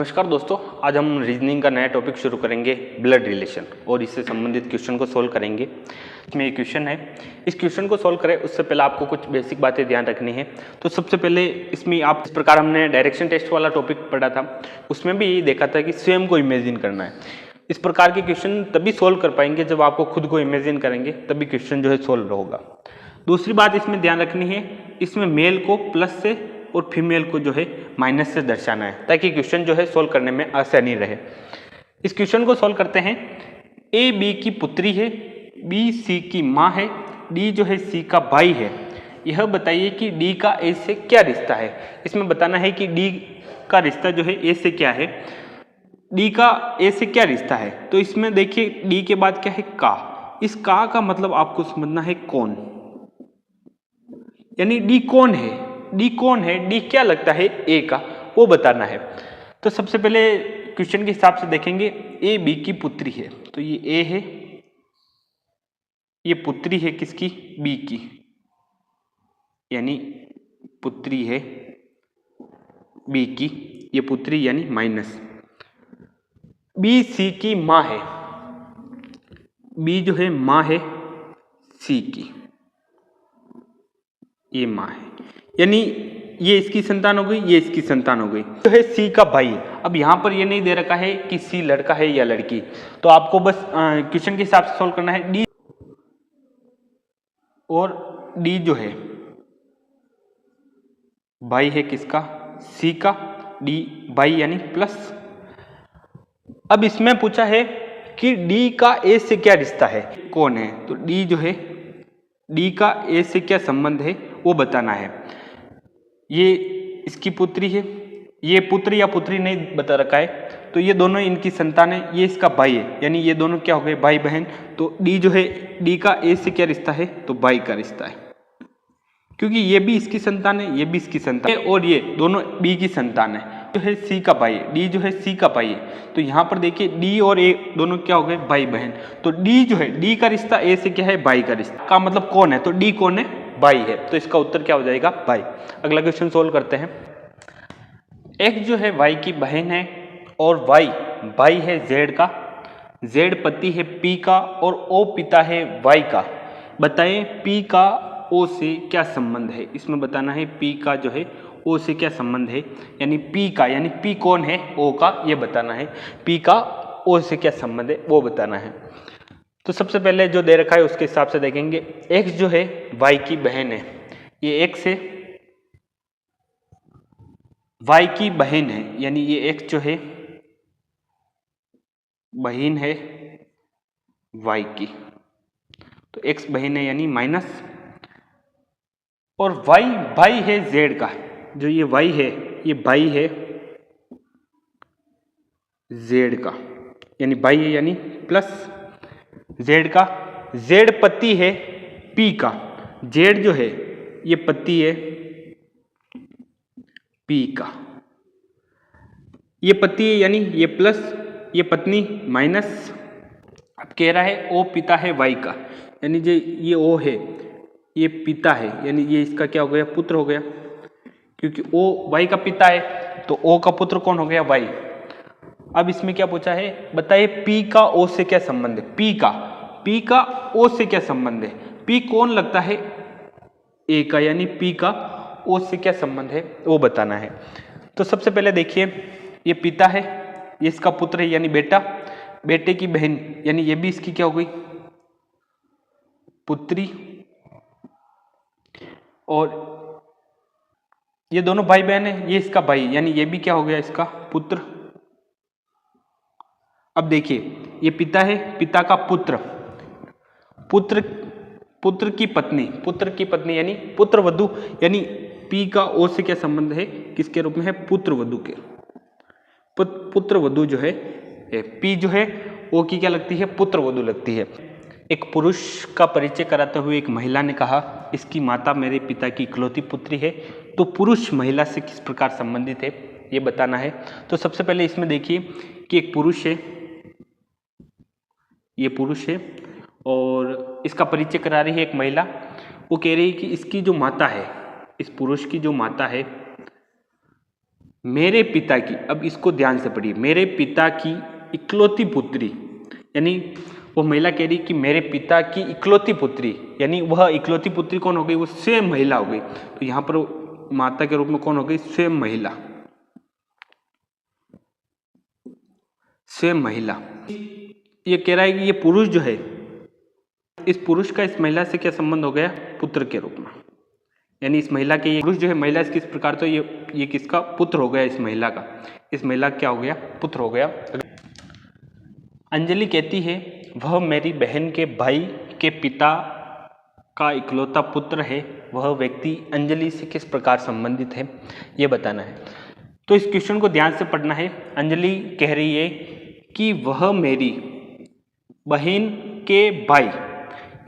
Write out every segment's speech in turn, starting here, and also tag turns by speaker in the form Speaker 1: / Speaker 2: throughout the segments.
Speaker 1: नमस्कार दोस्तों, आज हम रीजनिंग का नया टॉपिक शुरू करेंगे, ब्लड रिलेशन, और इससे संबंधित क्वेश्चन को सोल्व करेंगे। इसमें एक क्वेश्चन है, इस क्वेश्चन को सोल्व करें उससे पहले आपको कुछ बेसिक बातें ध्यान रखनी है। तो सबसे पहले इसमें आप इस प्रकार हमने डायरेक्शन टेस्ट वाला टॉपिक पढ़ा था, उसमें भी यही देखा था कि स्वयं को इमेजिन करना है। इस प्रकार के क्वेश्चन तभी सोल्व कर पाएंगे जब आपको खुद को इमेजिन करेंगे, तभी क्वेश्चन जो है सोल्व होगा। दूसरी बात इसमें ध्यान रखनी है, इसमें मेल को प्लस से और फीमेल को जो है माइनस से दर्शाना है, ताकि क्वेश्चन जो है सोल्व करने में आसानी रहे। इस क्वेश्चन को सोल्व करते हैं। ए बी की पुत्री है, बी सी की माँ है, डी जो है सी का भाई है। यह बताइए कि डी का ए से क्या रिश्ता है। इसमें बताना है कि डी का रिश्ता जो है ए से क्या है, डी का ए से क्या रिश्ता है। तो इसमें देखिए डी के बाद क्या है, का। इस का मतलब आपको समझना है कौन, यानी डी कौन है, डी कौन है, डी क्या लगता है ए का, वो बताना है। तो सबसे पहले क्वेश्चन के हिसाब से देखेंगे, ए बी की पुत्री है, तो ये ए है, ये पुत्री है किसकी, बी की, यानी पुत्री है बी की, ये पुत्री यानी माइनस। बी सी की माँ है, बी जो है माँ है सी की, ये माँ है, यानी ये इसकी संतान हो गई, ये इसकी संतान हो गई। तो है सी का भाई। अब यहाँ पर ये नहीं दे रखा है कि सी लड़का है या लड़की, तो आपको बस क्वेश्चन के हिसाब से सोल्व करना है। डी और डी जो है भाई है किसका, सी का, डी भाई यानी प्लस। अब इसमें पूछा है कि डी का ए से क्या रिश्ता है, कौन है, तो डी जो है, डी का ए से क्या संबंध है वो बताना है। ये इसकी पुत्री है, ये पुत्र या पुत्री नहीं बता रखा है, तो ये दोनों इनकी संतान है, ये इसका भाई है, यानी ये दोनों क्या हो गए, भाई बहन। तो डी जो है, डी का ए से क्या रिश्ता है, तो भाई का रिश्ता है, क्योंकि ये भी इसकी संतान है, ये भी इसकी संतान है, और ये दोनों बी की संतान है। जो है सी का भाई, डी जो है सी का भाई है, तो यहाँ पर देखिए डी और ए दोनों क्या हो गए, भाई बहन। तो डी जो है, डी का रिश्ता ए से क्या है, भाई का रिश्ता का मतलब कौन है, तो डी कौन है, भाई है, तो इसका उत्तर क्या हो जाएगा, भाई। अगला क्वेश्चन सोल्व करते हैं। एक्स जो है वाई की बहन है, और वाई भाई है जेड का, जेड पति है पी का, और ओ पिता है वाई का। बताएं पी का ओ से क्या संबंध है। इसमें बताना है पी का जो है ओ से क्या संबंध है, यानी पी का, यानी पी कौन है, ओ का, ये बताना है। पी का ओ से क्या संबंध है वो बताना है। तो सबसे पहले जो दे रखा है उसके हिसाब से देखेंगे। एक्स जो है वाई की बहन है, ये एक्स है, वाई की बहन है, यानी ये एक्स जो है बहन है वाई की, तो एक्स बहन है यानी माइनस, और वाई भाई है जेड का, जो ये वाई है ये भाई है जेड का, यानी भाई है यानी प्लस जेड का। जेड पति है पी का, जेड जो है ये पति है पी का, ये पति है यानी ये प्लस, ये पत्नी माइनस। अब कह रहा है ओ पिता है वाई का, यानी जो ये ओ है ये पिता है, यानी ये इसका क्या हो गया, पुत्र हो गया, क्योंकि ओ वाई का पिता है, तो ओ का पुत्र कौन हो गया, वाई। अब इसमें क्या पूछा है, बताइए पी का ओ से क्या संबंध है, पी का ओ से क्या संबंध है, पी कौन लगता है, ए का, यानी पी का ओ से क्या संबंध है वो बताना है। तो सबसे पहले देखिए, ये पिता है, ये इसका पुत्र है यानी बेटा, बेटे की बहन, यानी ये भी इसकी क्या हो गई, पुत्री, और ये दोनों भाई बहन है, ये इसका भाई, यानी ये भी क्या हो गया, इसका पुत्र। अब देखिए ये पिता है, पिता का पुत्र, पुत्र की पत्नी यानी पुत्र वधु, यानी पी का ओ से क्या संबंध है, किसके रूप में है, पुत्र वधु के। पुत्र वधु जो है पी जो है ओ की क्या लगती है, पुत्र वधु लगती है। एक पुरुष का परिचय कराते हुए एक महिला ने कहा, इसकी माता मेरे पिता की इकलौती पुत्री है। तो पुरुष महिला से किस प्रकार संबंधित है ये बताना है। तो सबसे पहले इसमें देखिए कि एक पुरुष है, ये पुरुष है, और इसका परिचय करा रही है एक महिला। वो कह रही है कि इसकी जो माता है, इस पुरुष की जो माता है मेरे पिता की, अब इसको ध्यान से पढ़िए, मेरे पिता की इकलौती पुत्री, यानी वो महिला कह रही कि मेरे पिता की इकलौती पुत्री, यानी वह इकलौती पुत्री कौन हो गई, वो स्वयं महिला हो गई। तो यहाँ पर माता के रूप में कौन हो गई, स्वयं महिला, स्वयं महिला। ये कह रहा है कि ये पुरुष जो है, इस पुरुष का इस महिला से क्या संबंध हो गया, पुत्र के रूप में, यानी इस महिला के, ये पुरुष जो है महिला किस प्रकार, तो ये किसका पुत्र हो गया, इस महिला का, इस महिला क्या हो गया, पुत्र हो गया। अंजलि कहती है वह मेरी बहन के भाई के पिता का इकलौता पुत्र है, वह व्यक्ति अंजलि से किस प्रकार संबंधित है, ये बताना है। तो इस क्वेश्चन को ध्यान से पढ़ना है। अंजलि कह रही है कि वह मेरी बहन के भाई,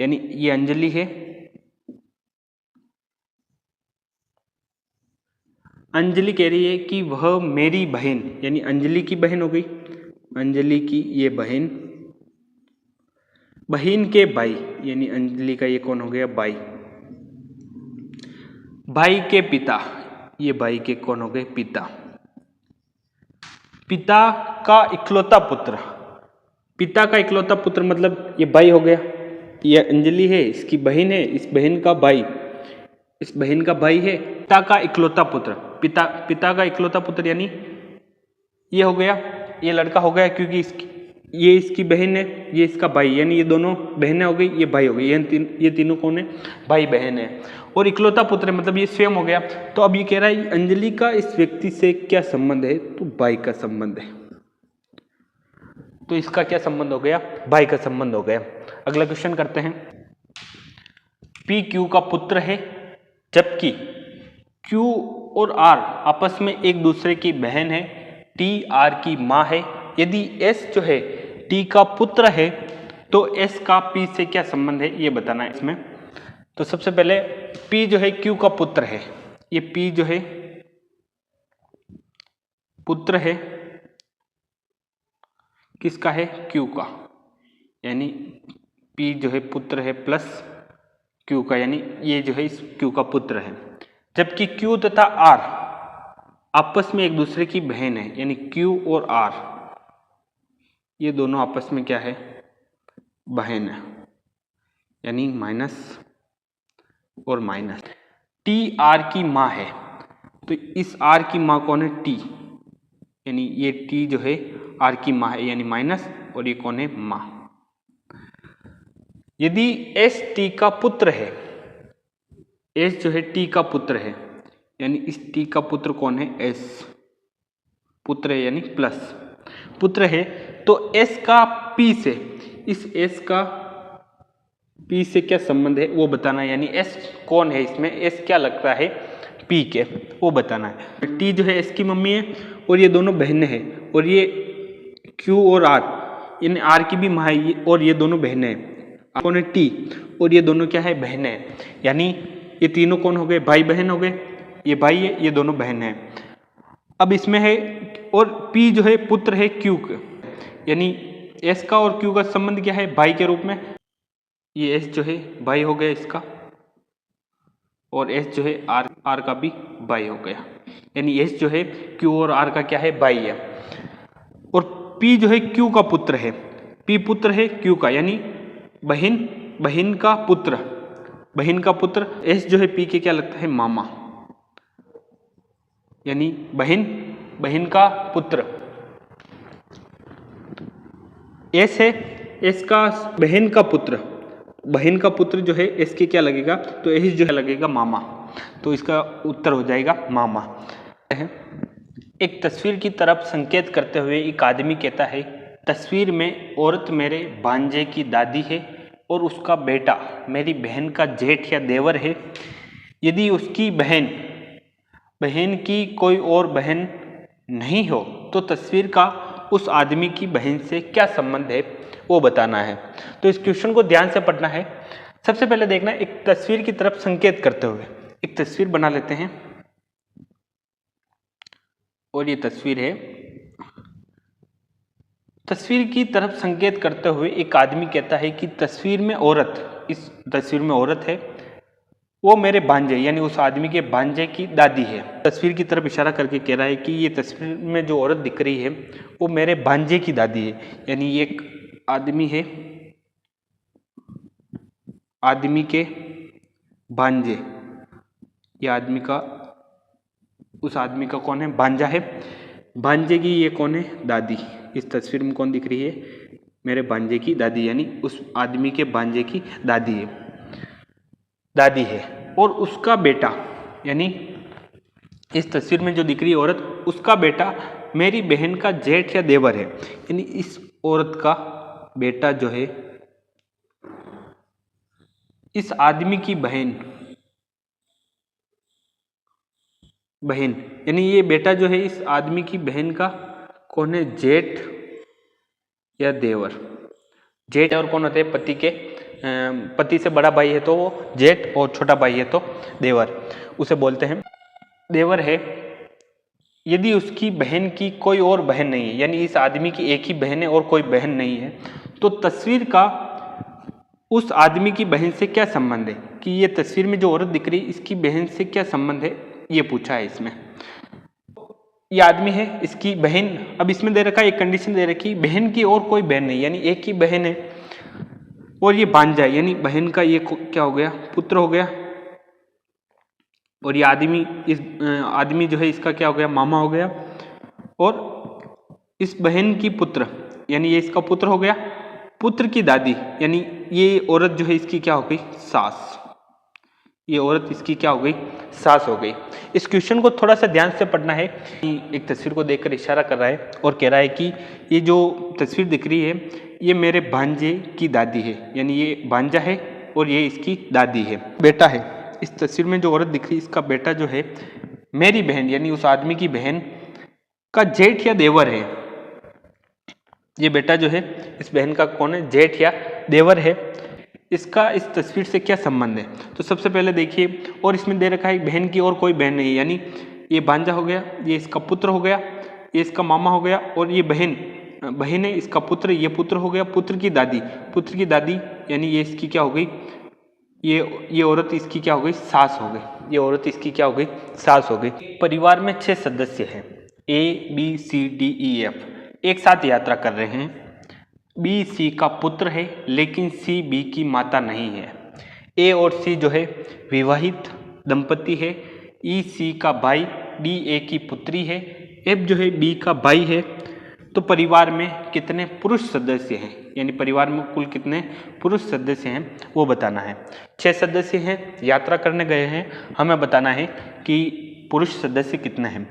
Speaker 1: यानी ये अंजलि है, अंजलि कह रही है कि वह मेरी बहन, यानी अंजलि की बहन हो गई, अंजलि की ये बहन, बहन के भाई, यानी अंजलि का ये कौन हो गया, भाई, भाई के पिता, ये भाई के कौन हो गए, पिता, पिता का इकलौता पुत्र, पिता का इकलौता पुत्र मतलब ये भाई हो गया, ये अंजलि है, इसकी बहन है, इस बहन का भाई, इस बहन का भाई है, पिता का इकलौता पुत्र, पिता का इकलौता पुत्र, यानी ये हो गया, ये लड़का हो गया, क्योंकि ये इसकी बहन है, ये इसका भाई, यानी ये दोनों बहनें हो गई, ये भाई हो गई, ये तीनों कौन है, भाई बहन है। और इकलौता पुत्र मतलब ये स्वयं हो गया। तो अब ये कह रहा है अंजलि का इस व्यक्ति से क्या संबंध है, तो भाई का संबंध है। तो इसका क्या संबंध हो गया, भाई का संबंध हो गया। अगला क्वेश्चन करते हैं। पी क्यू का पुत्र है, जबकि क्यू और आर आपस में एक दूसरे की बहन है, टी आर की माँ है। यदि एस जो है टी का पुत्र है तो एस का पी से क्या संबंध है, ये बताना है इसमें। तो सबसे पहले पी जो है क्यू का पुत्र है, ये पी जो है पुत्र है किसका है, क्यू का, यानी पी जो है पुत्र है प्लस क्यू का, यानी ये जो है इस क्यू का पुत्र है। जबकि क्यू तथा आर आपस में एक दूसरे की बहन है, यानी क्यू और आर ये दोनों आपस में क्या है, बहन है, यानी माइनस और माइनस। टी आर की माँ है, तो इस आर की माँ कौन है, टी, यानी ये टी जो है आर की माँ है, यानी माइनस, और ये कौन है, माँ। यदि एस टी का पुत्र है, एस जो है टी का पुत्र है, यानी इस टी का पुत्र कौन है, एस पुत्र है, यानी प्लस पुत्र है, तो एस का पी से, इस एस का पी से क्या संबंध है वो बताना है, यानी एस कौन है इसमें, एस क्या लगता है पी के, वो बताना है। टी जो है एस की मम्मी है और ये दोनों बहनें हैं, और ये क्यू और आर, यानी आर की भी माँ है और ये दोनों बहनें हैं, कौन है, टी, और ये दोनों क्या है, बहनें हैं, यानी ये तीनों कौन हो गए, भाई बहन हो गए, ये भाई है, ये दोनों बहन है। अब इसमें है, और पी जो है पुत्र है क्यू का, यानी एस का और क्यू का संबंध क्या है, भाई के रूप में, ये एस जो है भाई हो गया इसका, और एस जो है आर का भी भाई हो गया, यानी एस जो है क्यू और आर का क्या है, भाई है। और पी जो है क्यू का पुत्र है, पी पुत्र है क्यू का, यानी बहन का पुत्र, बहन का पुत्र। एस जो है पी के क्या लगता है, मामा, यानी बहन का पुत्र। एस है एस का बहन का पुत्र, बहन का पुत्र जो है एस के क्या लगेगा, तो एस जो है लगेगा मामा, तो इसका उत्तर हो जाएगा मामा। एक तस्वीर की तरफ संकेत करते हुए एक आदमी कहता है, तस्वीर में औरत मेरे भांजे की दादी है और उसका बेटा मेरी बहन का जेठ या देवर है। यदि उसकी बहन की कोई और बहन नहीं हो तो तस्वीर का उस आदमी की बहन से क्या संबंध है वो बताना है। तो इस क्वेश्चन को ध्यान से पढ़ना है। सबसे पहले देखना है, एक तस्वीर की तरफ संकेत करते हुए एक तस्वीर बना लेते हैं, और ये तस्वीर है। तस्वीर की तरफ संकेत करते हुए एक आदमी कहता है कि तस्वीर में औरत, इस तस्वीर में औरत है, वो मेरे भांजे यानी उस आदमी के भांजे की दादी है। तस्वीर की तरफ इशारा करके कह रहा है कि ये तस्वीर में जो औरत दिख रही है वो मेरे भांजे की दादी है। यानी ये एक आदमी है, आदमी के भांजे, ये आदमी का, उस आदमी का कौन है, भांजा है। भांजे की ये कौन है, दादी। इस तस्वीर में कौन दिख रही है, मेरे भांजे की दादी, यानी उस आदमी के भांजे की दादी है, दादी है। और उसका बेटा, यानी इस तस्वीर में जो दिख रही है औरत, उसका बेटा मेरी बहन का जेठ या देवर है। यानी इस औरत का बेटा जो है इस आदमी की बहन, यानी ये बेटा जो है इस आदमी की बहन का कौन है, जेठ या देवर। जेठ और कौन होते हैं, पति के, पति से बड़ा भाई है तो वो जेठ, और छोटा भाई है तो देवर, उसे बोलते हैं देवर है। यदि उसकी बहन की कोई और बहन नहीं है, यानी इस आदमी की एक ही बहन है और कोई बहन नहीं है, तो तस्वीर का उस आदमी की बहन से क्या संबंध है, कि ये तस्वीर में जो औरत दिख रही है इसकी बहन से क्या संबंध है, ये पूछा है इसमें। ये आदमी है, इसकी बहन, अब इसमें दे रखा है, एक कंडीशन दे रखी, बहन की और कोई बहन नहीं, यानी एक ही बहन है और ये भांजा है, यानी बहन का ये क्या हो गया, पुत्र हो गया। और ये आदमी, इस आदमी जो है इसका क्या हो गया, मामा हो गया। और इस बहन की पुत्र, यानी ये इसका पुत्र हो गया। पुत्र की दादी, यानी ये औरत जो है इसकी क्या हो गई, सास। ये औरत इसकी क्या हो गई, सास हो गई। इस क्वेश्चन को थोड़ा सा ध्यान से पढ़ना है। एक तस्वीर को देखकर इशारा कर रहा है और कह रहा है कि ये जो तस्वीर दिख रही है ये मेरे भांजे की दादी है, यानी ये भांजा है और ये इसकी दादी है। बेटा है, इस तस्वीर में जो औरत दिख रही है इसका बेटा जो है मेरी बहन, यानी उस आदमी की बहन का जेठ या देवर है। ये बेटा जो है इस बहन का कौन है, जेठ या देवर है। इसका इस तस्वीर से क्या संबंध है, तो सबसे पहले देखिए, और इसमें दे रखा है बहन की और कोई बहन नहीं है, यानी ये भांजा हो गया, ये इसका पुत्र हो गया, ये इसका मामा हो गया, और ये बहन है, इसका पुत्र, ये पुत्र हो गया। पुत्र की दादी, यानी ये इसकी क्या हो गई, ये औरत इसकी क्या हो गई, सास हो गई। ये औरत इसकी क्या हो गई, सास हो गई। परिवार में 6 सदस्य हैं, ABCDEF, एक साथ यात्रा कर रहे हैं। बी सी का पुत्र है लेकिन सी बी की माता नहीं है। ए और सी जो है विवाहित दंपति है। ई सी का भाई, डी ए की पुत्री है। एफ जो है बी का भाई है। तो परिवार में कितने पुरुष सदस्य हैं, यानी परिवार में कुल कितने पुरुष सदस्य हैं वो बताना है। 6 सदस्य हैं, यात्रा करने गए हैं, हमें बताना है कि पुरुष सदस्य कितने हैं।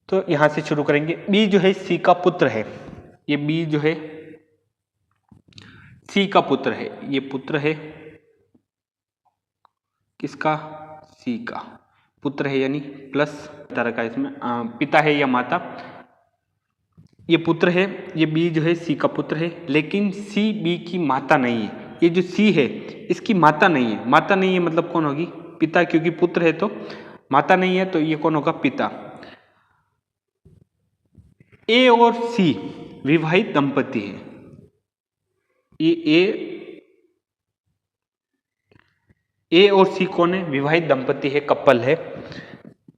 Speaker 1: तो यहाँ से शुरू करेंगे। बी जो है सी का पुत्र है, ये बी जो है सी का पुत्र है, ये पुत्र है किसका, सी का पुत्र है, यानी प्लस तरह का इसमें पिता है या माता। ये पुत्र है, ये बी जो है सी का पुत्र है, लेकिन सी बी की माता नहीं है। ये जो सी है इसकी माता नहीं है। माता नहीं है मतलब कौन होगी, पिता, क्योंकि पुत्र है तो माता नहीं है, तो ये कौन होगा, पिता। ए और सी विवाहित दंपति है। ये ए और सी कौन है, विवाहित दंपति है, कपल है।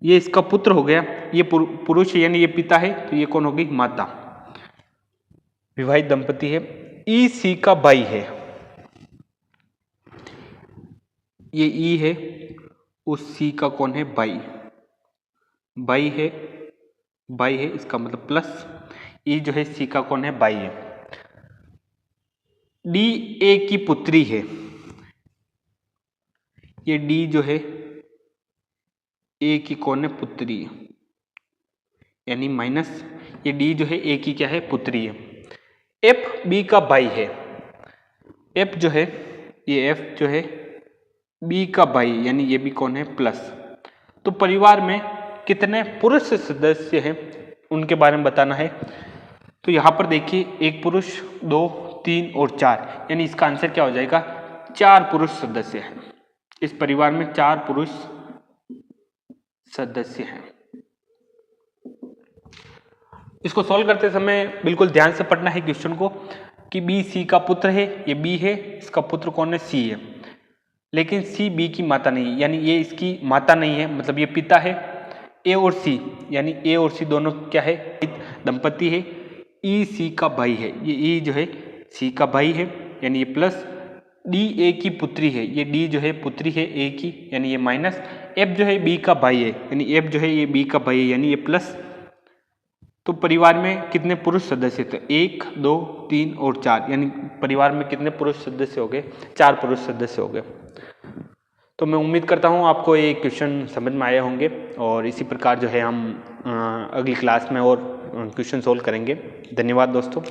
Speaker 1: ये इसका पुत्र हो गया, ये पुरुष है, यानी ये पिता है, तो ये कौन होगी, माता। विवाहित दंपति है। ई सी का भाई है, ये ई है, उस सी का कौन है, भाई। भाई है, इसका मतलब प्लस। ई जो है सी का कौन है, भाई है। डी ए की पुत्री है, ये डी जो है ए की कौन है, पुत्री, यानी माइनस, ये डी जो है ए की क्या है, पुत्री है। एफ बी का भाई है, एफ जो है, ये एफ जो है बी का भाई, यानी ये भी कौन है, प्लस। तो परिवार में कितने पुरुष सदस्य हैं उनके बारे में बताना है। तो यहाँ पर देखिए, एक पुरुष, 2, 3 और 4, यानी इसका आंसर क्या हो जाएगा, 4 पुरुष सदस्य हैं। इस परिवार में 4 पुरुष सदस्य हैं। इसको सॉल्व करते समय बिल्कुल ध्यान से पढ़ना है क्वेश्चन को, कि बी सी का पुत्र है, ये बी है, इसका पुत्र कौन है, सी है। लेकिन सी बी की माता नहीं, यानी ये इसकी माता नहीं है, मतलब ये पिता है। ए और सी, यानी ए और सी दोनों क्या है, दंपति है। ई सी का भाई है, ये ई जो है सी का भाई है, यानी ये प्लस। डी ए की पुत्री है, ये डी जो है पुत्री है ए की, यानी ये माइनस। एफ जो है बी का भाई है, यानी एफ जो है ये बी का भाई है, यानी ये प्लस। तो परिवार में कितने पुरुष सदस्य थे, 1 2 3 और 4, यानी परिवार में कितने पुरुष सदस्य हो गए, 4 पुरुष सदस्य हो गए। तो मैं उम्मीद करता हूँ आपको ये क्वेश्चन समझ में आए होंगे, और इसी प्रकार जो है हम अगली क्लास में और क्वेश्चन सोल्व करेंगे। धन्यवाद दोस्तों।